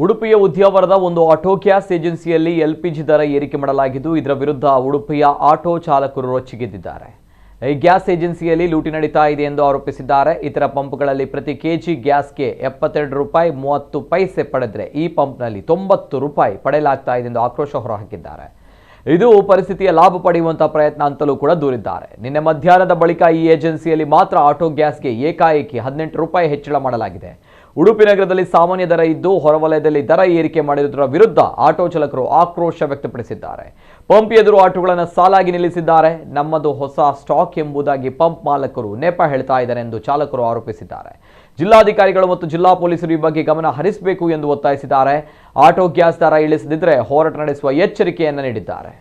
ಉಡುಪಿಯ ಉದ್ಯಾವರದ ಒಂದು auto gas ಏಜೆನ್ಸಿಯಲ್ಲಿ LPG ದರ ಏರಿಕೆ ಮಾಡಲಾಗಿದ್ದು ಇದರ ವಿರುದ್ಧ ಉಡುಪಿಯ ಆಟೋ ಚಾಲಕರು ರೊಚ್ಚಿಗೆದ್ದಿದ್ದಾರೆ. ಈ ಗ್ಯಾಸ್ ಏಜೆನ್ಸಿಯಲ್ಲಿ ಲೂಟಿ ನಡೀತಾ ಇದೆ ಎಂದು ಆರೋಪಿಸಿದ್ದಾರೆ. ಇತರ ಪಂಪ್ಗಳಲ್ಲಿ ಪ್ರತಿ ಕೆಜಿ ಗ್ಯಾಸ್ಗೆ 72 ರೂಪಾಯಿ 30 ಪೈಸೆ ಪಡೆದರೆ ಈ ಪಂಪ್ನಲ್ಲಿ 90 ರೂಪಾಯಿ ಪಡೆಯಲಾಗ್ತಾ ಇದೆ ಎಂದು ಆಕ್ರೋಶ ಹೊರಹಾಕಿದ್ದಾರೆ. ಇದು ಪರಿಸ್ಥಿತಿಯ ಲಾಭ ಪಡೆಯುವಂತಹ ಪ್ರಯತ್ನ ಅಂತಲೂ ಕೂಡ ದೂರಿದ್ದಾರೆ. ನಿನ್ನೆ ಮಧ್ಯಾಹ್ನದ ಬಳಿಕ ಈ ಏಜೆನ್ಸಿಯಲ್ಲಿ ಮಾತ್ರ ಆಟೋ ಗ್ಯಾಸ್ಗೆ ಏಕಾಏಕಿ 18 ರೂಪಾಯಿ ಹೆಚ್ಚಳ ಮಾಡಲಾಗಿದೆ. ಉಡುಪಿ ನಗರದಲ್ಲಿ ಸಾಮಾನ್ಯ ದರ ಇದ್ದು ಹೊರವಲಯದಲ್ಲಿ ದರ ಏರಿಕೆ ಮಾಡಿರುವುದರ ವಿರುದ್ಧ ಆಟೋ ಚಾಲಕರು ಆಕ್ರೋಶ ವ್ಯಕ್ತಪಡಿಸಿದ್ದಾರೆ. ಪಂಪ್ ಎದುರು ಆಟೋಗಳನ್ನು ಸಾಲಾಗಿ ನಿಲ್ಲಿಸಿದ್ದಾರೆ. ನಮ್ಮದು ಹೊಸ ಸ್ಟಾಕ್ ಎಂಬುದಾಗಿ ಪಂಪ್ ಮಾಲಕರು ನೆಪ ಹೇಳ್ತಾ ಇದ್ದಾರೆ ಎಂದು ಚಾಲಕರು ಆರೋಪಿಸಿದ್ದಾರೆ. ಜಿಲ್ಲಾಧಿಕಾರಿಗಳು ಮತ್ತು ಜಿಲ್ಲಾ ಪೊಲೀಸರು ಈ ಬಗ್ಗೆ ಗಮನ ಹರಿಸಬೇಕು ಎಂದು ಒತ್ತಾಯಿಸಿದ್ದಾರೆ. ಆಟೋ ಗ್ಯಾಸ್ ದರ ಇಳಿಸದಿದ್ದರೆ ಹೋರಾಟ ನಡೆಸುವ ಎಚ್ಚರಿಕೆಯನ್ನು ನೀಡಿದ್ದಾರೆ.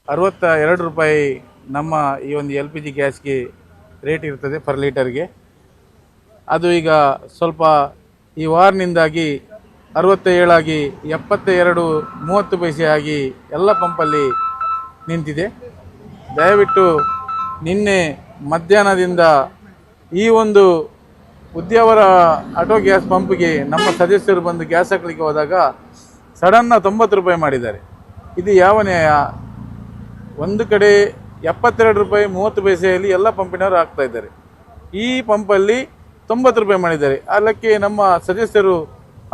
₹62 ನಮ್ಮ ಈ ಒಂದು LPG ಗ್ಯಾಸ್ಗೆ ರೇಟ್ ಇರ್ತದೆ ಪರ್ ಲೀಟರ್ಗೆ. ಅದು ಈಗ ಸ್ವಲ್ಪ ಈ ವಾರ್ನಿಂದಾಗಿ 67 ಆಗಿ 72.30 ಪೈಸೆ ಆಗಿ ಎಲ್ಲ ಪಂಪಲ್ಲಿ ನಿಂತಿದೆ. ದಯವಿಟ್ಟು ನಿನ್ನೆ ಮಧ್ಯಾಹ್ನದಿಂದ ಈ ಒಂದು ಉದ್ಯಾವರ ಆಟೋ ಗ್ಯಾಸ್ ಪಂಪ್ಗೆ ನಮ್ಮ ಸದಸ್ಯರು ಬಂದು ಗ್ಯಾಸ್ ಹಾಕಲಿಕ್ಕೆ ಹೋದಾಗ ಸಡನ್ನ 90 ರೂಪಾಯಿ ಮಾಡಿದ್ದಾರೆ. ಇದು ಯಾವ ನ್ಯಾಯ? ಒಂದು ಕಡೆ 72 ರೂಪಾಯಿ 30 ಪೈಸೆಯಲ್ಲಿ ಎಲ್ಲ ಪಂಪಿನವರು ಹಾಕ್ತಾ ಇದ್ದಾರೆ. ಈ ಪಂಪಲ್ಲಿ 90 ರೂಪಾಯಿ ಮಾಡಿದ್ದಾರೆ. ಅದಕ್ಕೆ ನಮ್ಮ ಸದಸ್ಯರು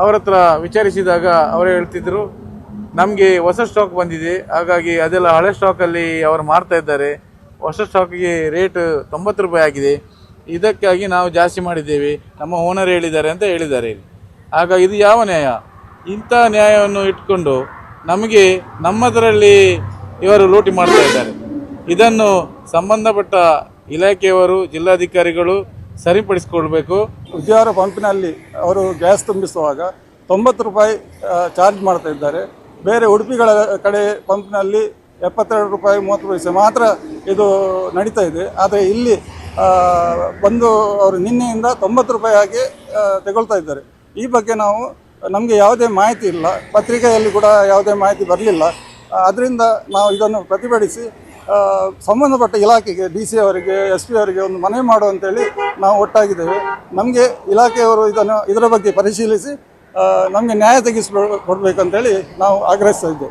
ಅವರ ಹತ್ರ ವಿಚಾರಿಸಿದಾಗ ಅವರು ಹೇಳ್ತಿದ್ರು, ನಮಗೆ ಹೊಸ ಸ್ಟಾಕ್ ಬಂದಿದೆ, ಹಾಗಾಗಿ ಅದೆಲ್ಲ ಹಳೆ ಸ್ಟಾಕಲ್ಲಿ ಅವರು ಮಾರ್ತಾ ಇದ್ದಾರೆ, ಹೊಸ ಸ್ಟಾಕಿಗೆ ರೇಟ್ 90 ರೂಪಾಯಿ ಆಗಿದೆ, ಇದಕ್ಕಾಗಿ ನಾವು ಜಾಸ್ತಿ ಮಾಡಿದ್ದೇವೆ, ನಮ್ಮ ಓನರ್ ಹೇಳಿದ್ದಾರೆ ಅಂತ ಹೇಳಿದ್ದಾರೆ. ಆಗ ಇದು ಯಾವ ನ್ಯಾಯ? ಇಂಥ ನ್ಯಾಯವನ್ನು ಇಟ್ಕೊಂಡು ನಮಗೆ ನಮ್ಮದರಲ್ಲಿ ಇವರು ಲೂಟಿ ಮಾಡ್ತಾ ಇದ್ದಾರೆ. ಇದನ್ನು ಸಂಬಂಧಪಟ್ಟ ಇಲಾಖೆಯವರು, ಜಿಲ್ಲಾಧಿಕಾರಿಗಳು ಸರಿಪಡಿಸಿಕೊಳ್ಬೇಕು. ಉದ್ಯಾವರ ಪಂಪಿನಲ್ಲಿ ಅವರು ಗ್ಯಾಸ್ ತುಂಬಿಸುವಾಗ 90 ರೂಪಾಯಿ ಚಾರ್ಜ್ ಮಾಡ್ತಾ ಇದ್ದಾರೆ. ಬೇರೆ ಉಡುಪಿಗಳ ಕಡೆ ಪಂಪ್ನಲ್ಲಿ 72 ರೂಪಾಯಿ 30 ಪೈಸೆ ಮಾತ್ರ ಇದು ನಡೀತಾ ಇದೆ. ಆದರೆ ಇಲ್ಲಿ ಬಂದು ಅವರು ನಿನ್ನೆಯಿಂದ 90 ರೂಪಾಯಿ ಆಗಿ ತಗೊಳ್ತಾ ಇದ್ದಾರೆ. ಈ ಬಗ್ಗೆ ನಮಗೆ ಯಾವುದೇ ಮಾಹಿತಿ ಇಲ್ಲ, ಪತ್ರಿಕೆಯಲ್ಲಿ ಕೂಡ ಯಾವುದೇ ಮಾಹಿತಿ ಬರಲಿಲ್ಲ. ಅದರಿಂದ ನಾವು ಇದನ್ನು ಪ್ರತಿಭಟಿಸಿ ಸಂಬಂಧಪಟ್ಟ ಇಲಾಖೆಗೆ DC ಅವರಿಗೆ SP ಅವರಿಗೆ ಒಂದು ಮನವಿ ಮಾಡುವಂತೇಳಿ ನಾವು ಒಟ್ಟಾಗಿದ್ದೇವೆ. ನಮಗೆ ಇಲಾಖೆಯವರು ಇದರ ಬಗ್ಗೆ ಪರಿಶೀಲಿಸಿ ನಮಗೆ ನ್ಯಾಯ ಕೊಡಬೇಕಂತೇಳಿ ನಾವು ಆಗ್ರಹಿಸ್ತಾ ಇದ್ದೇವೆ.